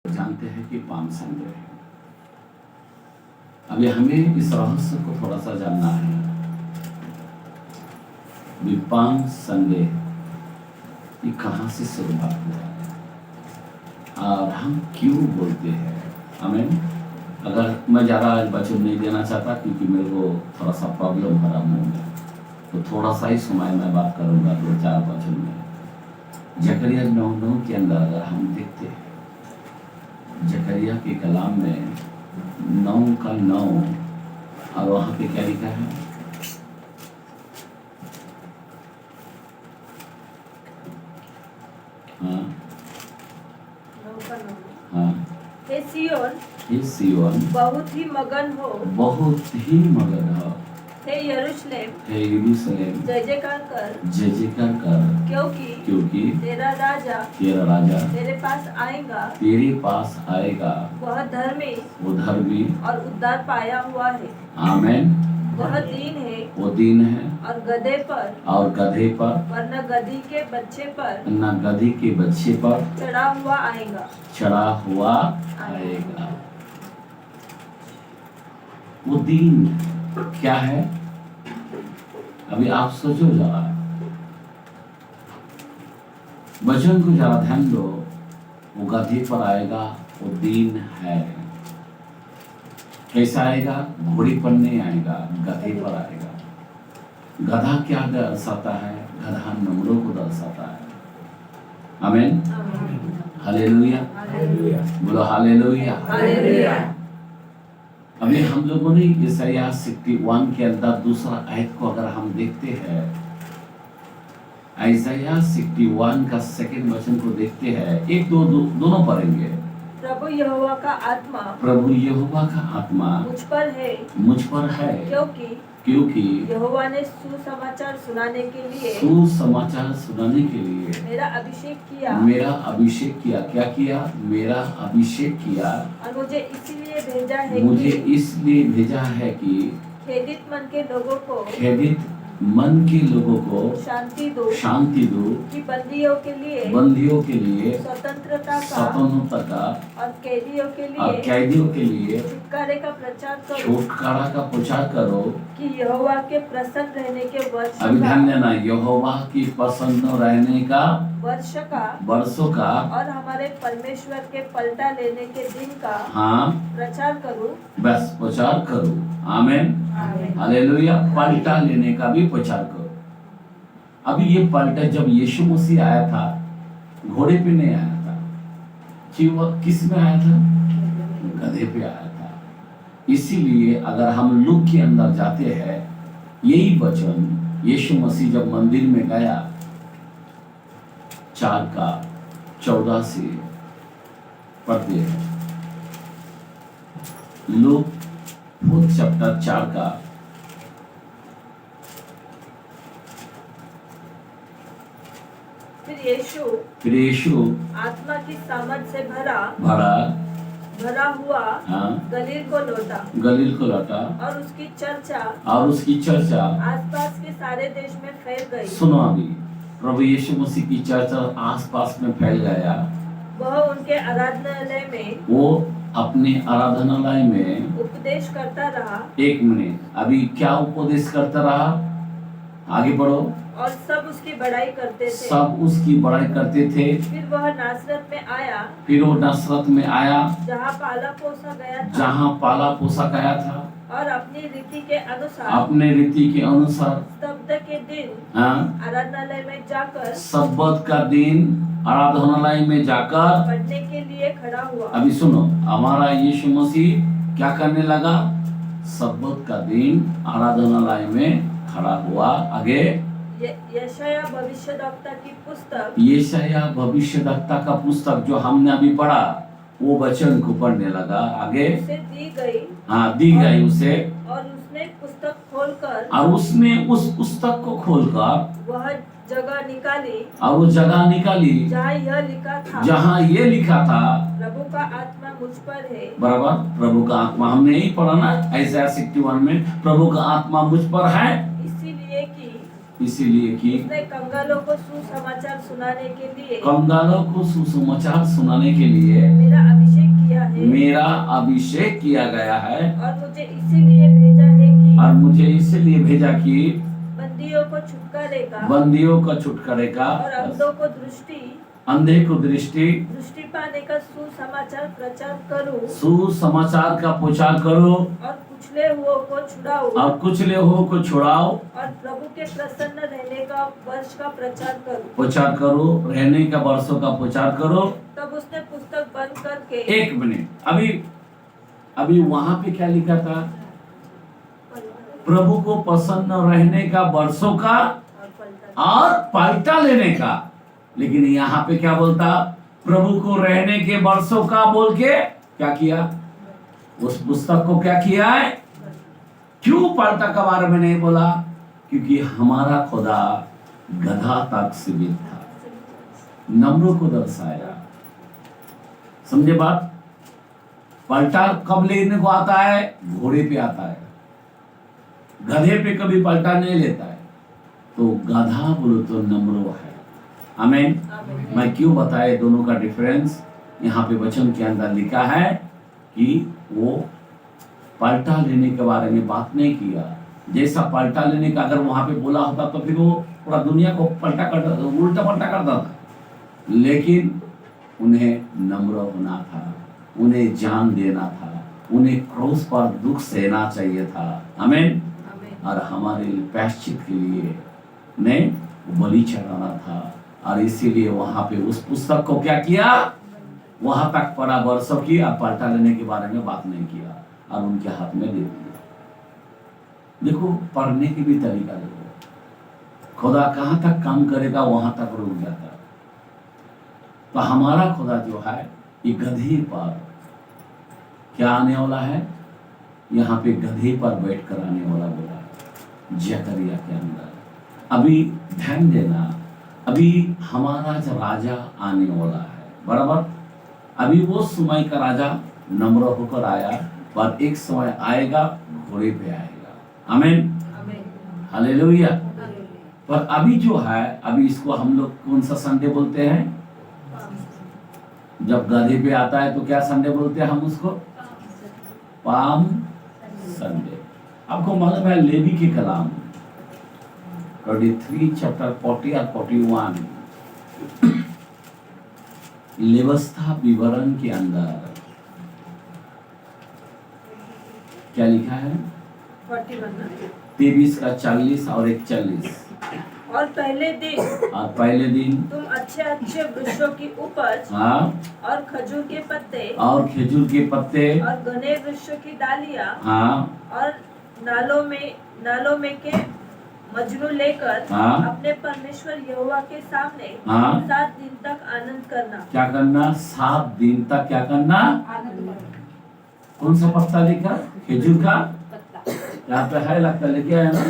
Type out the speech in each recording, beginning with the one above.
जानते हैं कि पाम संडे है। अभी हमें इस रहस्य को थोड़ा सा जानना है। पाम संडे ये कहाँ से शुरुआत हुआ है और हम क्यों बोलते हैं? हमें अगर मैं ज़्यादा वचन नहीं देना चाहता क्योंकि मेरे को थोड़ा सा प्रॉब्लम हो रहा मुँह में, तो थोड़ा सा ही समय मैं बात करूँगा 2-4 वचन में। जकरिया 9:9 के अंदर अगर हम देखते हैं, जकरिया के कलाम में 9 का 9 और वहाँ पे क्या लिखा है? हाँ हाँ, हे सियोन बहुत ही मगन हो, बहुत ही मगन हो। हे यरूशलेम जय जयकार कर, क्योंकि तेरा राजा तेरे पास आएगा, वह धर्मी और उद्धार पाया हुआ है। आमेन। वह वो दीन है और गधे पर वरना गधी के बच्चे पर चढ़ा हुआ आएगा। वो दीन क्या है? अभी आप सोचो जरा, वचन को जरा ध्यान दो। वो गधे पर आएगा, वो दीन है। कैसा आएगा? घोड़ी पर नहीं आएगा, गधे पर आएगा। गधा क्या दर्शाता है? गधा नम्रों को दर्शाता है। आमीन, हालेलुया, बोलो हालेलुया। अभी हम लोगों ने यशायाह 61 के अंदर दूसरा आयत को अगर हम देखते हैं, यशायाह 61 का सेकंड वचन को देखते हैं, एक दो दोनों पढ़ेंगे। प्रभु यहोवा का आत्मा मुझ पर है क्योंकि यहोवा ने सुसमाचार सुनाने के लिए मेरा अभिषेक किया। क्या किया? मेरा अभिषेक किया। और मुझे इसलिए भेजा है कि खेदित मन के लोगों को शांति दो कि बंदियों के लिए स्वतंत्रता और कैदियों के लिए छुटकारे का प्रचार करो कि यहोवा के प्रसन्न रहने के अभी ध्यान देना, यहोवा की प्रसन्न रहने का वर्षों का और हमारे परमेश्वर के पलटा लेने के दिन का प्रचार करूं। आमीन, हालेलुया। पलटा लेने का भी प्रचार करो। अभी ये पलटा जब यीशु मसीह आया था, घोड़े पे नहीं आया था, किस में आया था? गधे पे आया था। इसीलिए अगर हम लूक के अंदर जाते हैं, यही वचन यीशु मसीह जब मंदिर में गया 4:14 से पढ़ते हैं। लूक 4 चैप्टर 4 का फिर यीशु आत्मा की सामर्थ से भरा हुआ गलील को लौटा और उसकी चर्चा आसपास के सारे देश में फैल गई। सुनो, अभी प्रभु यीशु मसीह की चर्चा आसपास में फैल गया। वह उनके आराधनालय में वो अपने आराधनालय में उपदेश करता रहा। 1 मिनट, अभी क्या उपदेश करता रहा? आगे बढ़ो। और सब उसकी बड़ाई करते थे। फिर वह नासरत में आया जहाँ पाला पोसा गया था और अपनी रीति के अनुसार सब्त के दिन आराधनालय में जाकर पढ़ने के लिए खड़ा हुआ। अभी सुनो, हमारा यीशु मसीह क्या करने लगा? सब्त का दिन आराधनालय में खड़ा हुआ। आगे यशायाह भविष्यद्वक्ता का पुस्तक जो हमने अभी पढ़ा, वो वचन को पढ़ने लगा। आगे उसे दी गई उसे, और उसने पुस्तक खोलकर और उसने उस पुस्तक को खोलकर वह जगह निकाली जहाँ ये लिखा था प्रभु का आत्मा मुझ पर है। बराबर, प्रभु का आत्मा, हमने यही पढ़ा ना यशायाह 61 में, प्रभु का आत्मा मुझ पर है इसीलिए कि उसने कंगालों को सुसमाचार सुनाने के लिए मेरा अभिषेक मेरा अभिषेक किया गया है और मुझे इसीलिए भेजा कि बंदियों को छुटकारे का और अंधे को दृष्टि पाने का सुसमाचार प्रचार करूं सुसमाचार का प्रचार करो और कुचले हुओं को छुड़ाओ और प्रभु के प्रसन्न रहने का वर्ष का प्रचार करो रहने का वर्षों का प्रचार करो। तब उसने पुस्तक बंद करके एक मिनट, अभी वहां पे क्या लिखा था? प्रभु को प्रसन्न रहने का वर्षों का और पलटा लेने का। लेकिन यहाँ पे क्या बोलता? प्रभु को रहने के वर्षों का बोल के क्या किया? उस पुस्तक को क्या किया है? क्यों पलटा के बारे में नहीं बोला? क्योंकि हमारा खुदा गधा तक सीमित था, नम्रों को दर्शाया। समझे बात? पलटा कब लेने को आता है? घोड़े पे आता है, गधे पे कभी पलटा नहीं लेता है। तो गधा बोलो तो नम्रो है। आमीन। मैं क्यों बताए दोनों का डिफरेंस? यहाँ पे वचन के अंदर लिखा है कि वो पलटा लेने के बारे में बात नहीं किया। जैसा पलटा लेने का अगर वहां पे बोला होता तो फिर वो पूरा दुनिया को उल्टा पलटा करता था। लेकिन उन्हें नम्र होना था, उन्हें जान देना था, उन्हें क्रूस पर दुख सहना चाहिए था। आमीन। और हमारे प्रायश्चित के लिए ने बलि चढ़ाना था। और इसीलिए वहां पे उस पुस्तक को क्या किया? वहां तक परामर्श किया, पलटा लेने के बारे में बात नहीं किया और उनके हाथ में दे दिया। देखो, पढ़ने की भी तरीका देखो। खुदा कहां तक काम करेगा वहां तक रुक जाता। तो हमारा खुदा जो है ये गधे पर क्या आने वाला है? यहाँ पे गधे पर बैठ कर आने वाला बोला है जकरिया के अंदर। अभी ध्यान देना, अभी हमारा जो राजा आने वाला है, बराबर। अभी वो समय का राजा नम्र होकर आया, पर एक समय आएगा घोड़े पे आएगा। आमीन, हालेलुया। पर अभी जो है, अभी इसको हम लोग कौन सा संडे बोलते हैं? जब गधे पे आता है तो क्या संडे बोलते हैं हम उसको? Palm Sunday. आपको मालूम है लेवी के कलाम 33 चैप्टर 40 और 41 व्यवस्था विवरण के अंदर क्या लिखा है? 23 का 40 और 41। और पहले दिन तुम अच्छे वृक्षों की उपज और खजूर के पत्ते और घने वृक्षों की डालियां और नालों में के मजनू लेकर अपने परमेश्वर यहोवा के सामने 7 दिन तक आनंद करना। क्या करना? 7 दिन तक क्या करना? आनंद करना। कौन सा पत्ता लेकर? खजूर का पत्ता। यहाँ पे है, लगता लेके आया ना?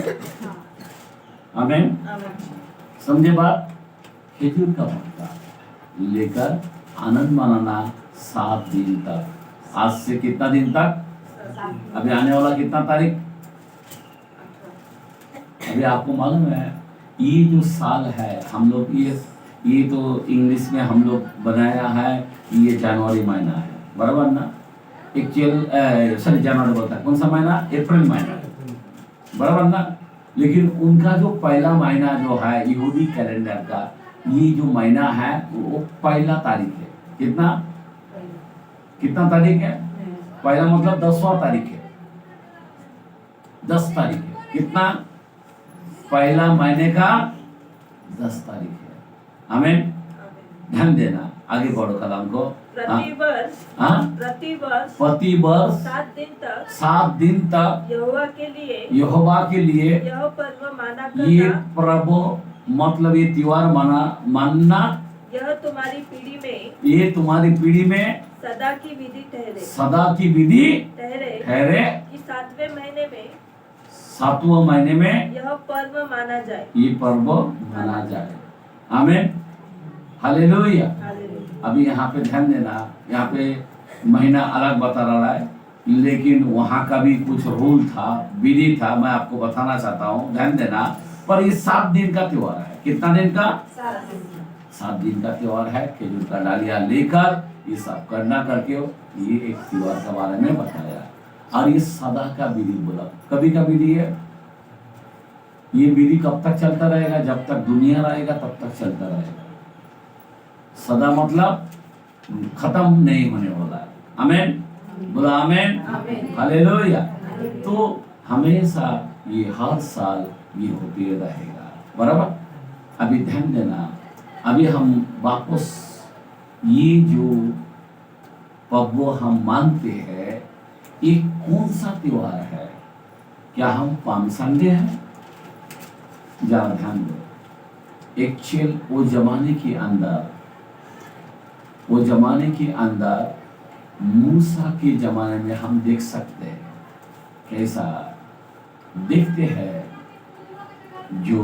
आमीन। समझे बात? खजूर का पत्ता लेकर आनंद मनाना 7 दिन तक। आज से कितना दिन तक? अभी आने वाला कितना तारीख? अभी आपको मालूम है ये जो साल है हम लोग ये तो इंग्लिश में हम लोग बनाया है, ये जनवरी महीना है, बराबर ना? एक्चुअल जनवरी बोलता है, कौन सा महीना? अप्रैल महीना, बराबर ना? लेकिन उनका जो पहला महीना जो है यहूदी कैलेंडर का, ये जो महीना है वो पहला तारीख है। कितना तारीख है? पहला मतलब 10वां तारीख है, 10 तारीख है। कितना? पहला महीने का 10 तारीख है। आमीन। ध्यान देना, आगे बढ़ो कलाम को। प्रति वर्ष 7 दिन तक यहोवा के लिए यह पर्व मतलब ये त्योहार मानना यह तुम्हारी पीढ़ी में सदा की विधि ठहरे कि 7वें महीने में यह पर्व माना जाए। ये पर्व माना जाए। आमीन, हालेलुया। अभी यहाँ पे ध्यान देना, यहाँ पे महीना अलग बता रहा है, लेकिन वहाँ का भी कुछ रूल था, विधि था, मैं आपको बताना चाहता हूँ। ध्यान देना। पर ये 7 दिन का त्योहार है। कितना दिन का? 7 दिन का त्योहार है। खजूर का डालिया लेकर ये सब करना करके ये एक त्योहार के बारे में बताया। और ये सदा का विधि बोला, कभी का विधि है। ये विधि कब तक चलता रहेगा? जब तक दुनिया रहेगा तब तक चलता रहेगा। सदा मतलब खत्म नहीं होने वाला है। आमीन, बोला आमीन, हालेलुया। तो हमेशा ये हर साल ये होते रहेगा, बराबर। अभी ध्यान देना, अभी हम वापस ये जो पर्व हम मानते हैं, ये कौन सा त्योहार है? क्या हम पाम संडे है? जरा ध्यान दो। एक्चुअल वो जमाने के अंदर मूसा के जमाने में हम देख सकते हैं कैसा देखते हैं जो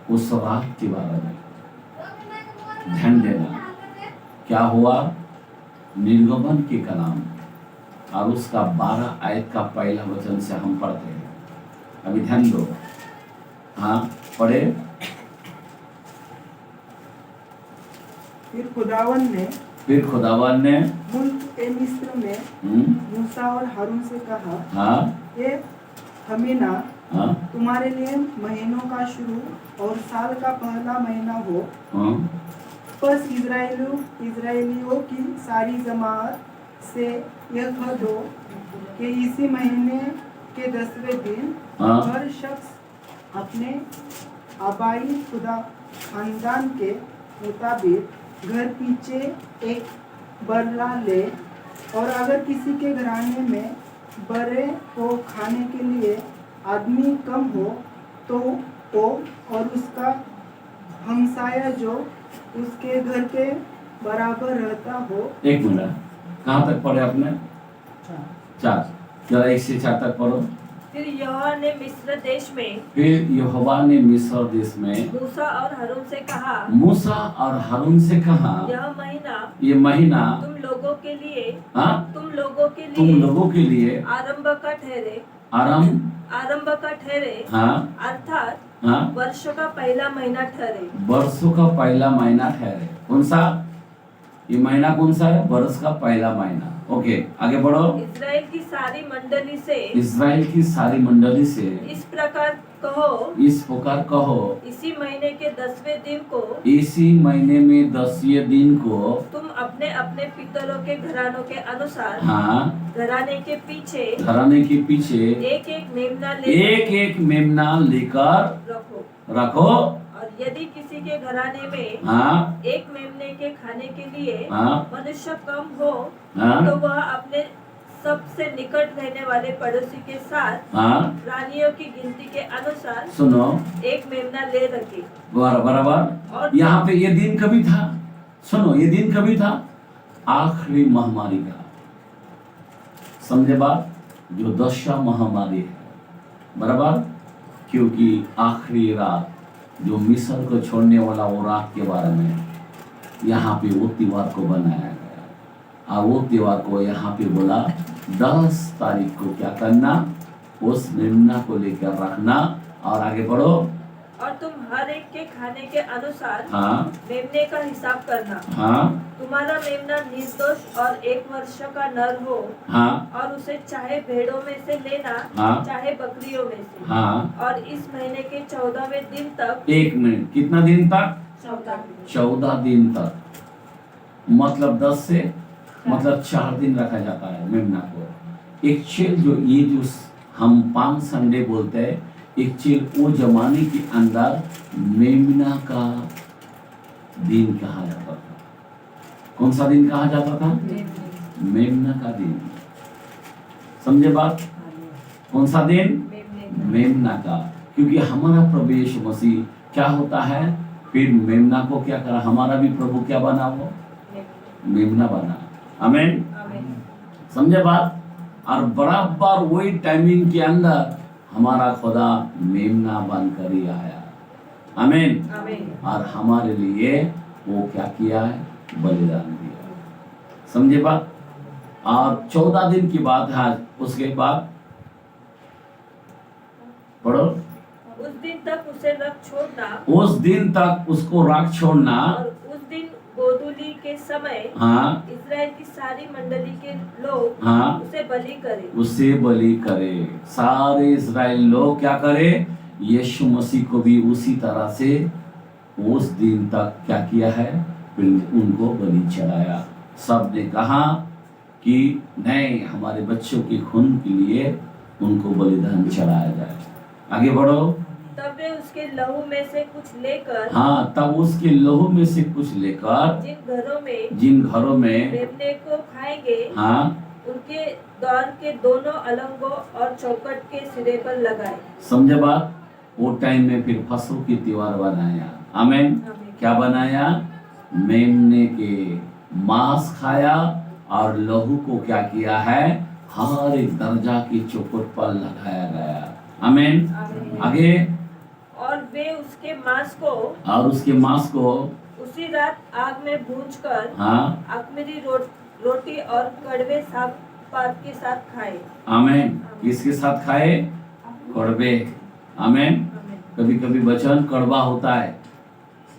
उस रात के बारे में ध्यान देना। क्या हुआ? निर्गमन के कलाम और उसका 12 आयत का पहला वचन से हम पढ़ते हैं। अभी ध्यान दो, हाँ पढ़े। फिर खुदावन ने मुल्क ए मिस्र में मूसा और हारून से कहा, हाँ ये हमीना हाँ तुम्हारे लिए महीनों का शुरू और साल का पहला महीना हो। हाँ बस इजराइलियों की सारी जमात से यह कह दो कि इसी महीने के 10वें दिन हाँ। हर शख्स अपने आबाई खुदा खानदान के मुताबिक घर पीछे एक बर्रा ले, और अगर किसी के घराने में बर्रे को खाने के लिए आदमी कम हो तो वो और उसका हमसाया जो उसके घर के बराबर रहता हो। एक मिनट, कहाँ तक पढ़े आपने? 4, जरा 1 से 4 तक पढ़ो। फिर यहोवा ने मिस्र देश में मूसा और हारून से कहा, यह महीना तुम लोगों के लिए आरंभ का ठहरे, अर्थात वर्षों का पहला महीना ठहरे। कौन सा ये महीना? कौन सा है? वर्ष का पहला महीना। ओके, आगे बढ़ो। इस्राएल की सारी मंडली से इस प्रकार कहो, इसी महीने में 10वें दिन को तुम अपने अपने पितरों के घरानों के अनुसार, हाँ, घराने के पीछे एक एक मेमना लेकर रखो। और यदि किसी के घराने में, हाँ, एक मेमने के खाने के लिए, हाँ, मनुष्य कम हो, हाँ, तो वह अपने सबसे निकट रहने वाले पड़ोसी के साथ, हाँ, रानियों की गिनती के अनुसार सुनो एक मेमना ले रखे। बराबर। और यहाँ पे ये दिन कभी था? सुनो, ये दिन कभी था? आखिरी महामारी का। समझे बात? जो 10वां महामारी है, बराबर। क्योंकि आखिरी रात जो मिस्र को छोड़ने वाला वो रात के बारे में यहाँ पे वो त्योहार को बनाया गया। और वो त्योहार को यहाँ पे बोला 10 तारीख को क्या करना? उस मेमना को लेकर रखना। और आगे बढ़ो। और तुम हर एक के खाने के अनुसार, हाँ, मेमने का हिसाब करना। हाँ, तुम्हारा मेमना निर्दोष और 1 वर्ष का नर हो, हाँ, और उसे चाहे भेड़ों में से लेना, हाँ, चाहे बकरियों में से, हाँ, और इस महीने के 14वें दिन तक। 1 मिनट, कितना दिन तक? 14 दिन तक। मतलब 10 से मतलब 4 दिन रखा जाता है मेमना को। एक्चुअल जो ये जो हम पाम संडे बोलते हैं, एक्चुअल वो जमाने के अंदर मेमना का दिन कहा जाता था। कौन सा दिन कहा जाता था? मेमना का दिन। समझे बात? कौन सा दिन? मेमना का। क्योंकि हमारा प्रभु यीशु मसीह क्या होता है? फिर मेमना को क्या करा? हमारा भी प्रभु क्या बना? वो मेमना बना। आमीन। समझे बात? और बराबर वही टाइमिंग के अंदर हमारा खुदा मेमना बनकर ही आया। आमीन। और हमारे लिए वो क्या किया है? बलिदान दिया। समझे बात? और 14 दिन की बात है। उसके बाद पढ़ो। उस दिन तक उसे रख छोड़ना। उस दिन तक उसको रख छोड़ना। और उस दिन गोधूली के समय हाँ इस्राएल की सारी मंडली के लोग हाँ उसे बलि करे। उसे बलि करे। सारे इस्राएल लोग क्या करे? यीशु मसीह को भी उसी तरह से उस दिन तक क्या किया है? उनको बलि चढ़ाया। सब ने कहा कि नहीं, हमारे बच्चों के खून के लिए उनको बलिदान चढ़ाया जाए। आगे बढ़ो। तब वे उसके लहू में से कुछ लेकर, हाँ, तब उसके लहू में से कुछ लेकर जिन घरों में मेमने को खाएंगे, हाँ, उनके द्वार के दोनों अलंगों और चौखट के सिरे पर लगाए। समझे बात? वो टाइम में फिर फसलों की त्योहार बनाया। आमीन। क्या बनाया? मेमने के मांस खाया और लहू को क्या किया है? हर एक दर्जा की चौखट पर लगाया गया। आमीन। आगे। और वे उसके मांस को उसी रात आग में भूंजकर, हाँ, अख़मीरी रोटी और कड़वे साग पात के साथ खाए। आमीन। किसके साथ खाए? कड़वे। आमीन। कभी कभी वचन कड़वा होता है,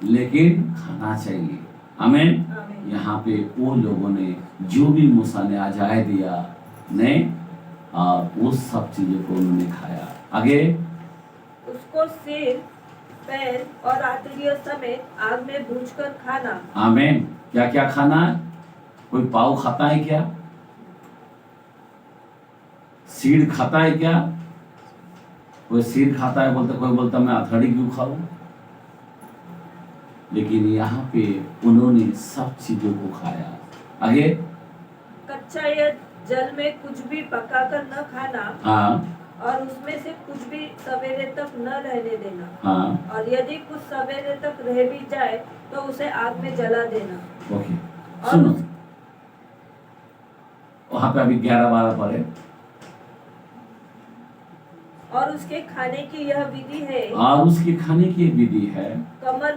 लेकिन खाना चाहिए। आमीन। यहाँ पे वो लोगों ने जो भी मूसा ने आजाद दिया नहीं, और उस सब चीजों को उन्होंने खाया। आगे। उसको सिर, पैर और आंतड़ियों समेत आग में भूंजकर खाना। आमीन। क्या क्या खाना है? कोई पाव खाता है क्या? सीड खाता है क्या? कोई सिर खाता है बोलता, कोई बोलता मैं अथड़ी क्यों खाऊं? लेकिन यहाँ पे उन्होंने सब चीजों को खाया। आगे। कच्चा या जल में कुछ भी पकाकर न खाना, हाँ, और उसमें से कुछ भी सवेरे तक न रहने देना। हाँ, और यदि कुछ सवेरे तक रह भी जाए तो उसे आग में जला देना। ओके। सुनो, वहां पे अभी 11-12 पढ़े। और उसके खाने की यह विधि है, और उसके खाने की विधि है, कमर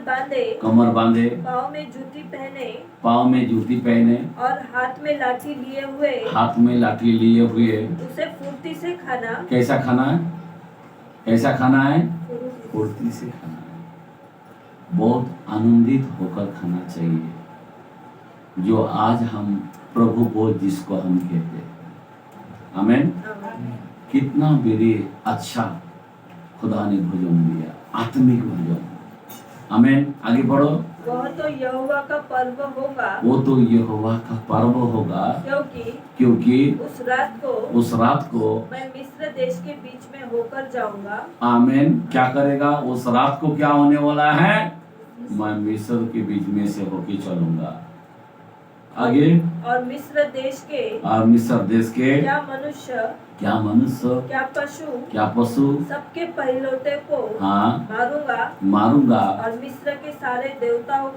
बांधे, पाँव में जूती पहने, और हाथ में लाठी लिए हुए, उसे फुर्ती से खाना। कैसा खाना है? कैसा खाना है? फुर्ती से खाना है। बहुत आनंदित होकर खाना चाहिए, जो आज हम प्रभु बोल जिसको हम कहते हैं। आमीन। कितना मेरे अच्छा खुदा ने भोजन दिया, आत्मिक भोजन। आमीन। आगे बढ़ो। वह तो यहोवा का पर्व होगा, वो तो यहोवा का पर्व होगा, क्योंकि उस रात को मैं मिस्र देश के बीच में होकर जाऊंगा। आमीन। क्या करेगा? उस रात को क्या होने वाला है? मैं मिस्र के बीच में से होके चलूंगा। आगे। और मिस्र देश के क्या मनुष्य, क्या पशु सबके पहिलौठे को, हाँ, मारूंगा, और मिस्र के सारे देवताओं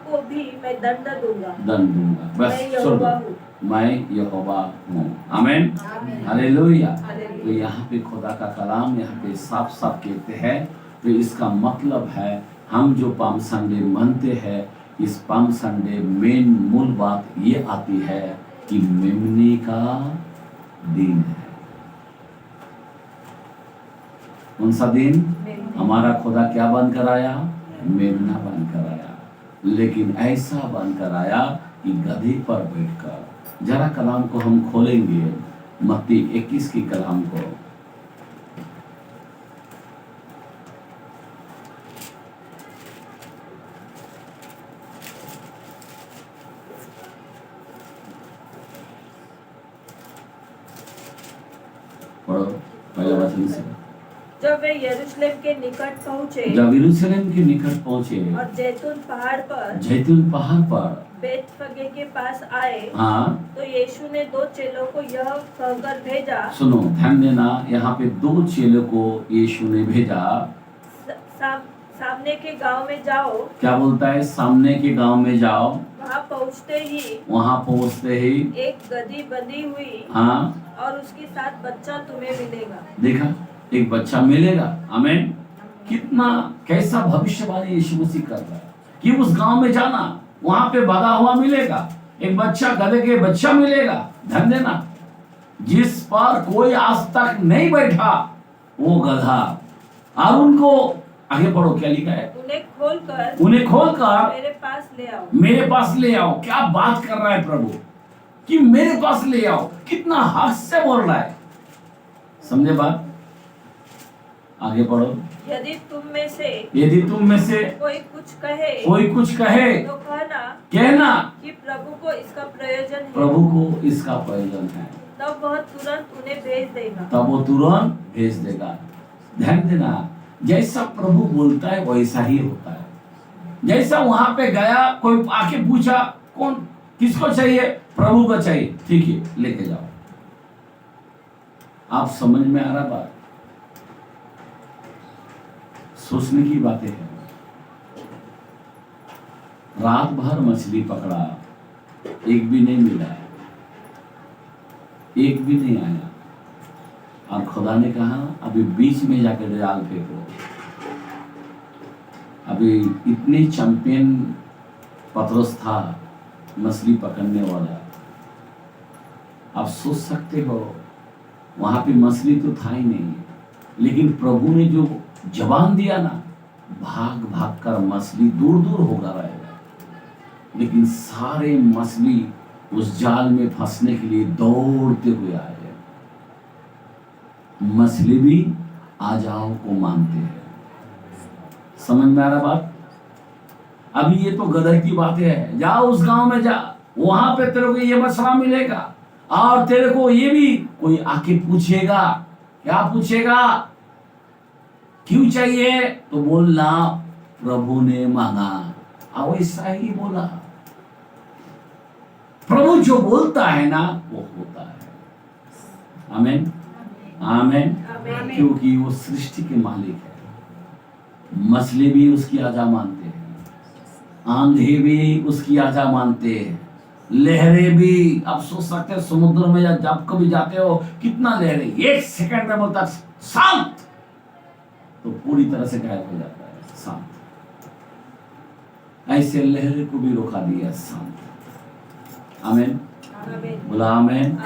को भी मैं दंड दूंगा। बस मैं यहोवा हूँ। आमीन। हालेलुया। तो यहाँ पे खुदा का कलाम यहाँ पे साफ साफ कहते हैं। तो इसका मतलब है, हम जो पाम संडे मानते हैं, इस पाम संडे मेन मूल बात ये आती है कि मेमने का दिन है। कौन सा दिन? हमारा खुदा क्या बन कर आया? मेमना बन कर आया। लेकिन ऐसा बन कर आया कि गधे पर बैठकर। जरा कलाम को हम खोलेंगे, मत्ती 21 की कलाम को। पढ़ो पहले वचन से। जब वे यरूशलेम के निकट पहुंचे और जैतून पहाड़ पर बेतफगे के पास आए, हाँ, तो यीशु ने 2 चेलों को यह कहकर भेजा। सुनो, ध्यान देना, यहाँ पे 2 चेलों को यीशु ने भेजा। सामने के गांव में जाओ। क्या बोलता है? सामने के गांव में जाओ। वहाँ पहुँचते ही एक गधी बंधी हुई, हाँ, और उसके साथ बच्चा तुम्हें मिलेगा। देखा, एक बच्चा मिलेगा। आमीन। कितना कैसा भविष्यवाणी यीशु मसीह कर रहा है कि उस गांव में जाना, वहां पे बंधा हुआ मिलेगा, एक बच्चा, गधे के बच्चा मिलेगा। ध्यान देना, जिस पर कोई आज तक नहीं बैठा वो गधा, और उनको आगे पढ़ो, क्या लिखा है? उन्हें खोलकर मेरे पास ले आओ। क्या बात कर रहा है प्रभु कि मेरे पास ले आओ, कितना हक से बोल रहा है। समझे बात? आगे पढ़ो। यदि तुम में से कोई कुछ कहे तो कहना कि प्रभु को इसका प्रयोजन है। तब वह तुरंत उन्हें भेज देगा। ध्यान देना, जैसा प्रभु बोलता है वैसा ही होता है। जैसा वहां पे गया, कोई आके पूछा कौन किसको चाहिए? प्रभु को चाहिए, ठीक है लेके जाओ। आप समझ में आ रहा बात? सोचने की बातें हैं। रात भर मछली पकड़ा, एक भी नहीं मिला, एक भी नहीं आया, और खुदा ने कहा अभी बीच में जाकर जाल फेंको। अभी इतने चैंपियन पतरस था मछली पकड़ने वाला। आप सोच सकते हो वहां पे मछली तो था ही नहीं, लेकिन प्रभु ने जो जवान दिया ना, भाग भाग कर मछली दूर दूर होगा रहेगा, लेकिन सारे मछली उस जाल में फंसने के लिए दौड़ते हुए आए। मछली भी आ जाओ को मानते हैं। समझ में आ रहा बात? अभी ये तो गदर की बातें है। जाओ उस गांव में जा, वहां पे तेरे को ये मछला मिलेगा, और तेरे को ये भी कोई आके पूछेगा। क्या पूछेगा? क्यों चाहिए? तो बोलना प्रभु ने मांगा। वैसा ही बोला। प्रभु जो बोलता है ना वो होता है। आमीन, आमीन। क्योंकि वो सृष्टि के मालिक है। मछली भी उसकी आजा मानते हैं, आंधी भी उसकी आजा मानते हैं, लहरें भी। आप सोच सकते हैं समुद्र में जब कभी जाते हो कितना लहरें, एक सेकंड में बोलता शांत, तो पूरी तरह से गायब हो जाता है शांत। ऐसे लहरें को भी रोका दिया शांत। आमीन, बोला आमीन,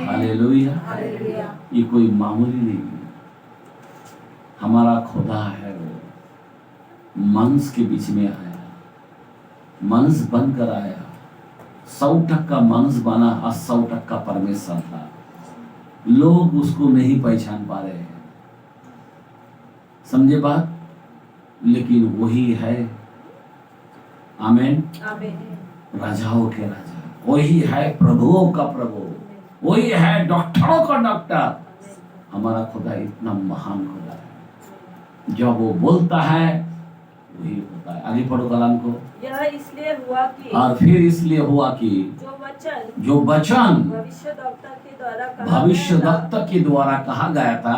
हालेलुया। ये कोई मामूली नहीं है। हमारा खुदा है, वो मांस के बीच में आया, मांस बनकर आया। 100% मांस बना, 100% परमेश्वर था। लोग उसको नहीं पहचान पा रहे हैं। समझे बात? लेकिन वही है, आमीन, राजाओं के राजा, वही है प्रभुओं का प्रभु, वही है डॉक्टरों का डॉक्टर। हमारा खुदा इतना महान खुदा है, जब वो बोलता है वही होता है। आगे पढ़ो कलाम को। यह इसलिए हुआ कि, और फिर इसलिए हुआ कि जो वचन भविष्यद्वक्ता के द्वारा कहा गया था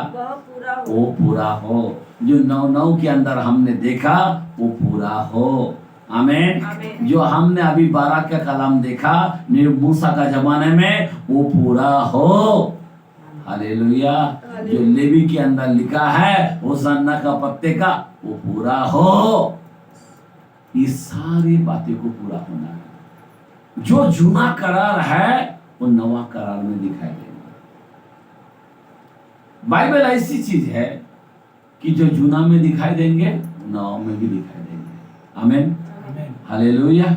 वो पूरा हो। जो 9:9 के अंदर हमने देखा वो पूरा हो। आमीन। जो हमने अभी 12 का कलाम देखा मूसा का जमाने में, वो पूरा हो। हालेलुया। जो लेवी के अंदर लिखा है होसन्ना का पत्ते का, वो पूरा हो। ये सारी बातें को पूरा होना है। जो जूना करार है वो नवा करार में दिखाई देगा। बाइबल ऐसी चीज है कि जो जूना में दिखाई देंगे नवा में भी दिखाई देंगे। आमीन, हालेलुया।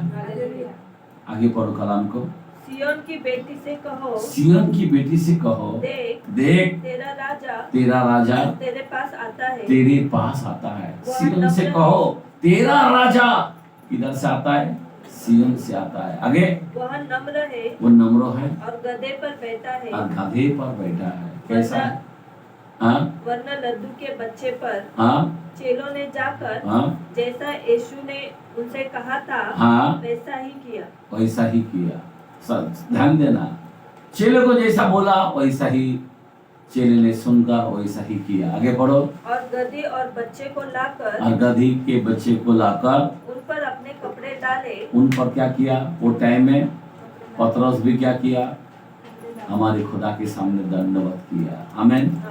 आगे पढ़ो कलाम को। सिय्योन की बेटी से कहो, सिय्योन की बेटी से कहो, देख तेरा राजा तेरे पास आता है। सिय्योन से कहो तेरा राजा किधर से आता है? सिय्योन से आता है। आगे वह नम्र है और गधे पर बैठा है। कैसा है? वरना लड्डू के बच्चे पर चेलों ने जाकर जैसा यीशु ने उनसे कहा था वैसा ही किया। ध्यान देना, चेले को जैसा बोला वैसा ही चेले ने सुनकर वैसा ही किया। आगे पढ़ो। और गधी और बच्चे को लाकर, और गधी के बच्चे को लाकर उन पर अपने कपड़े डाले। उन पर क्या किया? वो टाइम में पतरस भी क्या किया? हमारे खुदा के सामने दंडवत किया। आमीन,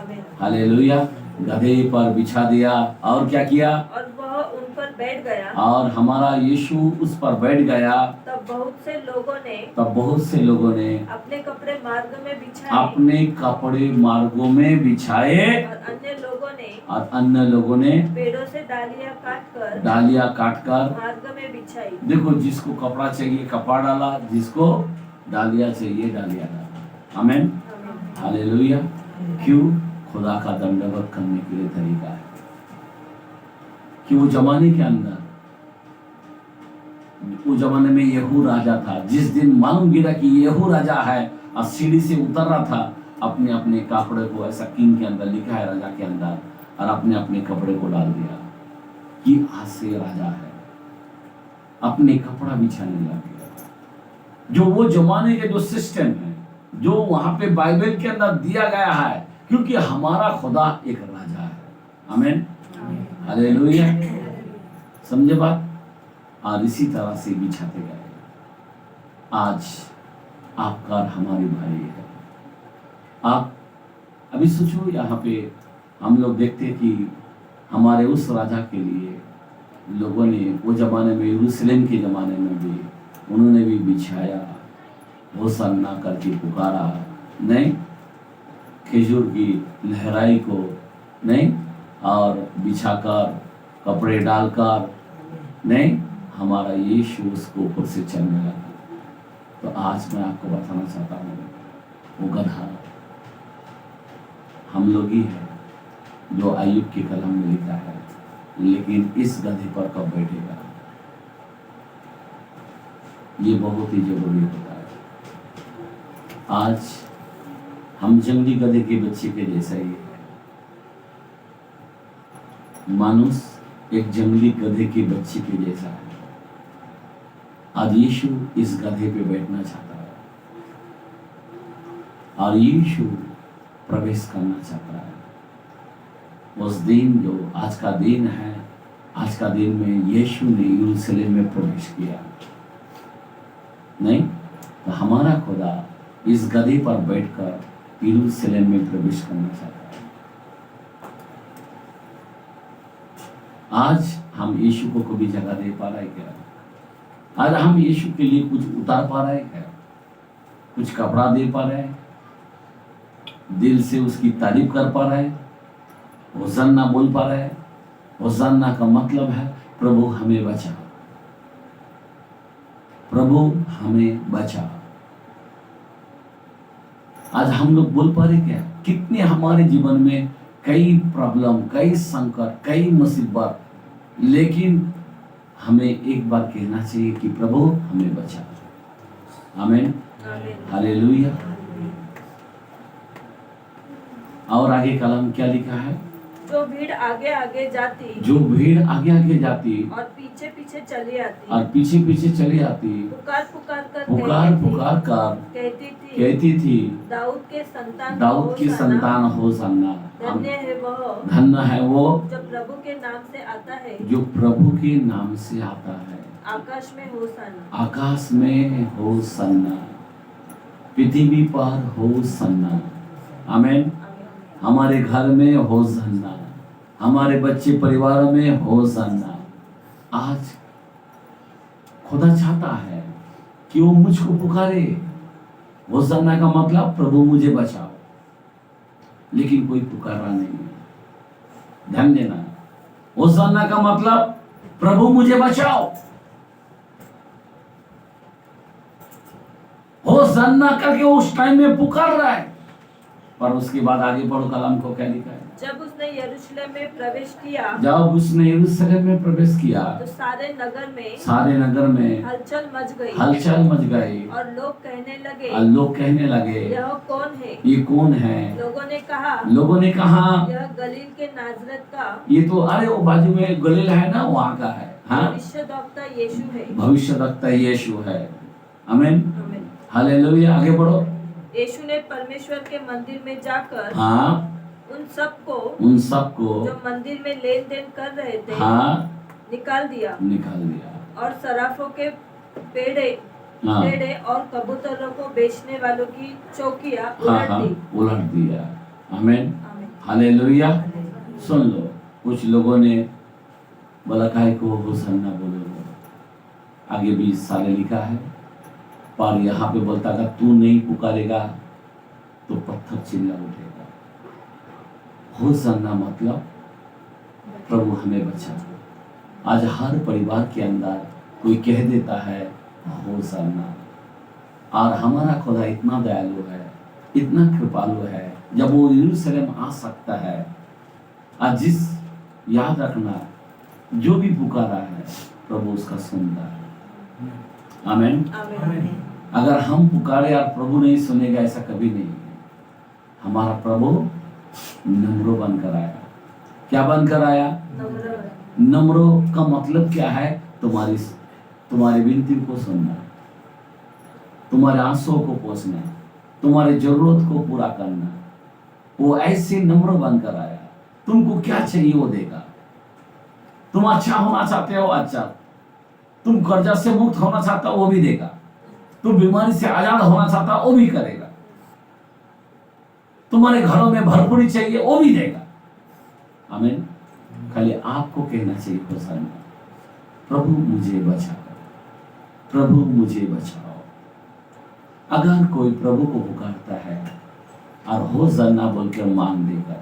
हालेलुया। गधे पर बिछा दिया और क्या किया? और वह उन पर बैठ गया। और हमारा यीशु उस पर बैठ गया। तब बहुत से लोगों ने अपने कपड़े मार्गों में बिछाए। और अन्य और अन्य लोगों ने पेड़ों से डालियां काटकर मार्ग में बिछाई। देखो, जिसको कपड़ा चाहिए कपड़ा डाला, जिसको डालिया चाहिए डालिया डाला। आमीन, हालेलुया। क्यों? खुदा का दंडवत करने के लिए तरीका है। कि वो जमाने के अंदर, उस जमाने में यहू राजा था। जिस दिन मालूम गिरा कि यहू राजा है और सीढ़ी से उतर रहा था, अपने अपने कपड़े को, ऐसा किंग के अंदर लिखा है, राजा के अंदर, और अपने अपने कपड़े को डाल दिया कि आज से राजा है। अपने कपड़ा बिछाने लग गया। जो वो जमाने के जो सिस्टम है, जो वहां पे बाइबल के अंदर दिया गया है, क्योंकि हमारा खुदा एक राजा है। आमीन, हालेलुया। समझे बात? और इसी तरह से बिछाते गए। आज आपका और हमारी भाई है। आप अभी सोचो, यहाँ पे हम लोग देखते कि हमारे उस राजा के लिए लोगों ने वो जमाने में, यरूशलेम के जमाने में भी उन्होंने भी बिछाया, होसन्ना करके पुकारा, नहीं, खजूर की लहराई को, नहीं, और बिछाकर कपड़े डालकर, नहीं, हमारा यीशु उसको ऊपर से चलने लगा। तो आज मैं आपको बताना चाहता हूँ, वो गधा हम लोग ही है जो अय्यूब के कलम में लिखा है, लेकिन इस गधे पर कब बैठेगा, ये बहुत ही जरूरी होता है। आज हम जंगली गधे के बच्चे के जैसा ही है। मनुष्य एक जंगली गधे के बच्चे के जैसा है। आज यीशु इस गधे पे बैठना चाहता है और यीशु प्रवेश करना चाहता है। उस दिन, जो आज का दिन है, आज का दिन में यीशु ने यरूशलेम में प्रवेश किया, नहीं, तो हमारा खुदा इस गधे पर बैठकर यरूशलेम में प्रवेश करना चाहता है। आज हम यीशु को कभी जगह दे पा रहे क्या? आज हम यीशु के लिए कुछ उतार पा रहे क्या? कुछ कपड़ा दे पा रहे हैं? दिल से उसकी तारीफ कर पा रहे हैं? होसन्ना बोल पा रहे हैं? होसन्ना का मतलब है प्रभु हमें बचा, प्रभु हमें बचा। आज हम लोग बोल पा रहे क्या? कितने हमारे जीवन में कई प्रॉब्लम, कई संकट, कई मुसीबत, लेकिन हमें एक बार कहना चाहिए कि प्रभु हमें बचा। आमीन, हालेलुया। और आगे कलम क्या लिखा है? जो भीड़ आगे आगे जाती, जो भीड़ आगे आगे जाती और पीछे पीछे चली आती, और पीछे पीछे चली आती, पुकार पुकार कर कहती थी, दाऊद के संतान होसन्ना। धन्य है वो जो प्रभु के नाम से आता है, जो प्रभु के नाम से आता है। आकाश में होसन्ना, आकाश में होसन्ना, पृथ्वी पर होसन्ना। आमीन। हमारे घर में होसन्ना, हमारे बच्चे परिवारों में होसन्ना। आज खुदा चाहता है कि वो मुझको पुकारे। होसन्ना का मतलब प्रभु मुझे बचाओ, लेकिन कोई पुकारा नहीं है। ध्यान देना, होसन्ना का मतलब प्रभु मुझे बचाओ। होसन्ना करके उस टाइम में पुकार रहा है, पर उसके बाद आगे पढ़ो कलम को क्या लिखा है? जब उसने यरूशलेम में प्रवेश किया, जब उसने यरूशलेम में प्रवेश किया, तो सारे नगर में हलचल मच गई, और लोग कहने लगे, यह कौन है? ये कौन है? लोगों ने कहा यह गलील के नाजरत का, ये तो, अरे वो बाजू में गलील है ना, वहाँ का है। हाँ, भविष्यद्वक्ता यीशु है। आमीन, हालेलुया। आगे बढ़ो। यीशु ने परमेश्वर के मंदिर में जाकर, हाँ, उन सबको जो मंदिर में लेन देन कर रहे थे, हाँ, निकाल दिया, और सराफों के पेड़े और कबूतरों को बेचने वालों की चौकियां उलट दिया। आमीन, हालेलुया। सुन लो, कुछ लोगों ने बोला काहे को होसन्ना बोलो, आगे भी सारे लिखा है, पर यहाँ पे बोलता था तू नहीं पुकारेगा तो पत्थर चिल्ला उठेगा। होसन्ना मतलब प्रभु हमें बचा। आज हर परिवार के अंदर कोई कह देता है होशाना, और हमारा खुदा इतना दयालु है, इतना कृपालु है, जब वो यरूशलेम आ सकता है। आज जिस याद रखना, जो भी पुकारा है प्रभु उसका सुनता है। आमीन। अगर हम पुकारे और प्रभु नहीं सुनेगा, ऐसा कभी नहीं है। हमारा प्रभु नम्र बनकर आया। क्या बनकर आया? नम्र का मतलब क्या है? तुम्हारी विनती को सुनना, तुम्हारे आंसुओं को पोंछना, तुम्हारी जरूरत को पूरा करना। वो ऐसे नम्र बनकर आया। तुमको क्या चाहिए वो देगा। तुम अच्छा होना चाहते हो, अच्छा। तुम कर्जा से मुक्त होना चाहता हो, वो भी देगा। तुम बीमारी से आजाद होना चाहता हो, वो भी करेगा। तुम्हारे घरों में भरपूरी चाहिए, वो भी देगा। आमीन। खाली आपको कहना चाहिए होशाना, प्रभु मुझे बचाओ, प्रभु मुझे बचाओ। अगर कोई प्रभु को पुकारता है और होशाना बोलकर मांग देकर,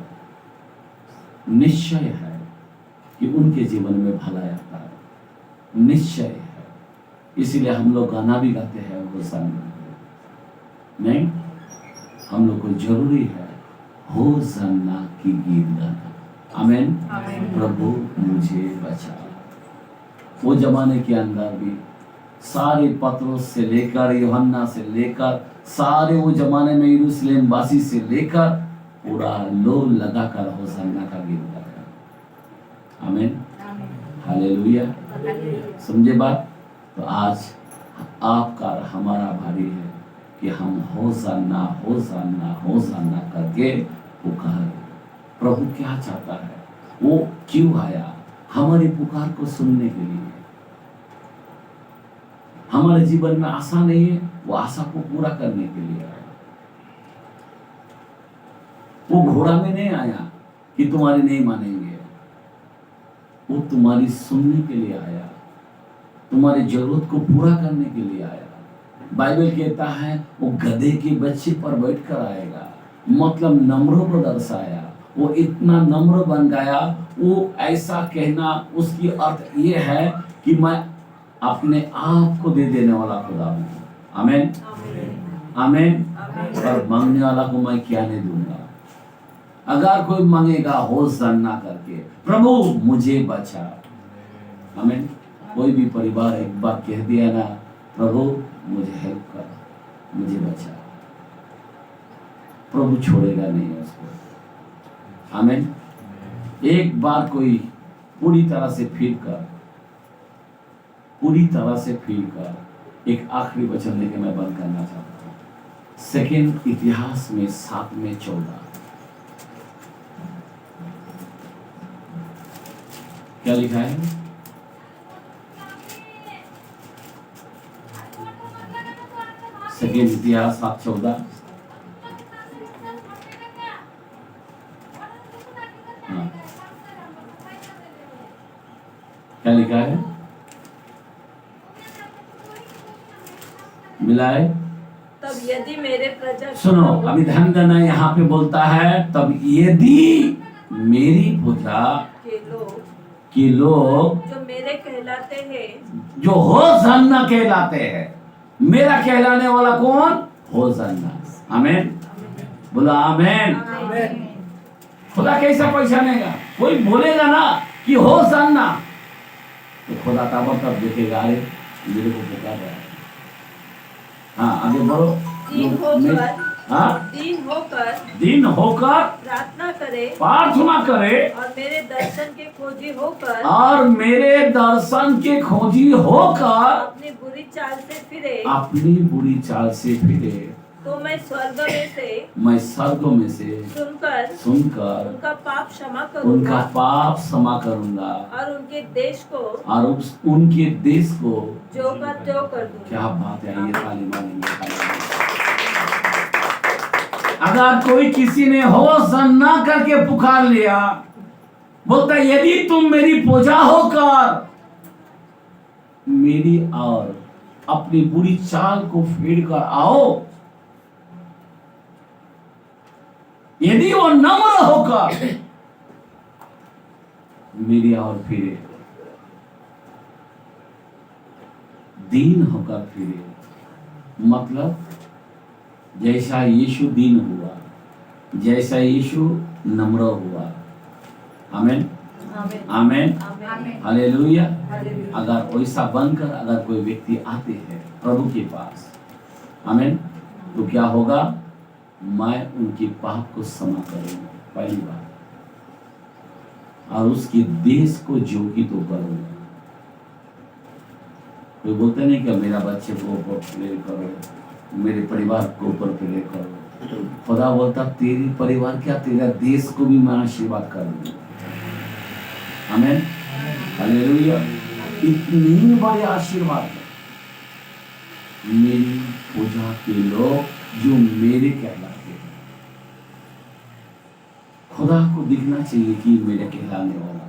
निश्चय है कि उनके जीवन में भलाई आता है। निश्चय है। इसीलिए हम लोग गाना भी गाते हैं होशाना। नहीं, हम लोग को जरूरी है होशाना की गीत गाना। आमीन। प्रभु मुझे बचा। वो जमाने के अंदर भी सारे पत्रोस से लेकर, यूहन्ना से लेकर, सारे वो जमाने में यरूशलेम वासी से लेकर पूरा लोग लगाकर होशाना का गीत गाया। आमीन। हालेलुया। समझे बात? तो आज आपका और हमारा भारी है कि हम होशाना होशाना होशाना करके पुकार। प्रभु क्या चाहता है? वो क्यों आया? हमारी पुकार को सुनने के लिए। हमारे जीवन में आशा नहीं है, वो आशा को पूरा करने के लिए आया। वो घोड़ा में नहीं आया कि तुम्हारी नहीं मानेंगे, वो तुम्हारी सुनने के लिए आया, तुम्हारी जरूरत को पूरा करने के लिए आया। बाइबल कहता है वो गधे के बच्चे पर बैठकर आएगा, मतलब नम्र को दर्शाया। वो इतना नम्र बन गया। वो ऐसा कहना, उसकी अर्थ ये है कि मैं अपने आप को दे देने वाला खुदा हूं। आमीन। आमीन। और मांगने वाला को मैं क्या नहीं दूंगा। अगर कोई मांगेगा होशाना करके, प्रभु मुझे बचा। आमीन। कोई भी परिवार एक बार कह दिया ना, प्रभु मुझे हेल्प कर, मुझे बचा, प्रभु छोड़ेगा नहीं उसको। आमीन। एक बार कोई पूरी तरह से फील कर एक आखिरी वचन लेके मैं बंद करना चाहता हूँ। सेकंड इतिहास में 7:14 क्या लिखा है? सेकंड इतिहास 7:14। क्या लिखा है? मिलाए। तब यदि मेरे प्रजा, सुनो, अभी ध्यान देना, यहाँ पे बोलता है तब यदि मेरी प्रजा के लोग जो मेरे कहलाते हैं, जो होशाना कहलाते हैं। मेरा कहलाने वाला कौन? होशाना। आमीन। बोला आमीन। खुदा कैसा पहचानेगा? कोई बोलेगा ना कि होशाना, तो खुदा तब देखेगा, अरे मेरे को पुकार रहा है। हाँ, आगे बढ़ो। दिन होकर प्रार्थना करे, और मेरे दर्शन के खोजी होकर अपनी बुरी चाल से फिरे, तो मैं स्वर्ग में से सुनकर उनका पाप क्षमा करूंगा और उनके देश को जो कर दूंगा। क्या बात है! ये ताली मारेंगे। अगर कोई किसी ने होशाना करके पुकार लिया, बोलता यदि तुम मेरी प्रजा होकर मेरी और अपनी बुरी चाल को फेर कर आओ, यदि वो नम्र होकर मेरी और फिरे, दीन होकर फिरे। मतलब जैसा यीशु दीन हुआ, जैसा यीशु नम्र हुआ। आमीन आमीन हालेलुया। अगर वैसा बनकर अगर कोई व्यक्ति आते हैं प्रभु के पास, आमीन, तो क्या होगा? मैं उनके पाप को क्षमा करूंगा पहली बार, और उसके देश को जीवित तो करूंगा। कोई बोलते नहीं कि मेरा बच्चे को ऊपर प्रेयर करो, मेरे परिवार को ऊपर प्रेयर करो। खुदा बोलता तेरी परिवार क्या, तेरा देश को भी मैं आशीर्वाद कर दूंगा। आमीन हालेलुया। इतनी बड़े आशीर्वाद है। मेरी पूजा के लोग जो मेरे कहलाते हैं, खुदा को दिखना चाहिए कि मेरे कहलाने वाला।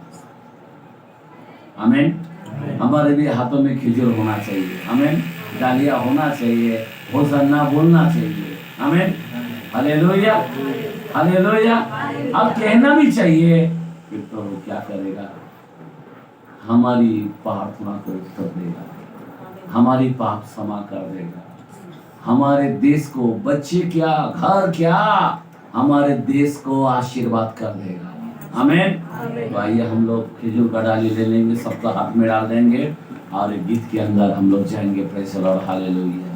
आमीन। हमारे भी हाथों में खिजूर होना चाहिए। आमीन। डालिया होना चाहिए, होसन्ना बोलना चाहिए। आमीन हालेलुया हालेलुया। अब कहना भी चाहिए कि प्रभु क्या करेगा, हमारी प्रार्थना को उत्तर देगा, हमारी पाप क्षमा कर देगा, हमारे देश को, बच्चे क्या, घर क्या, हमारे देश को आशीर्वाद कर देगा। आमीन। तो आइए हम लोग खिजूर का डाली ले लेंगे, सबका हाथ में डाल देंगे और गीत के अंदर हम लोग जाएंगे। Praise the Lord hallelujah.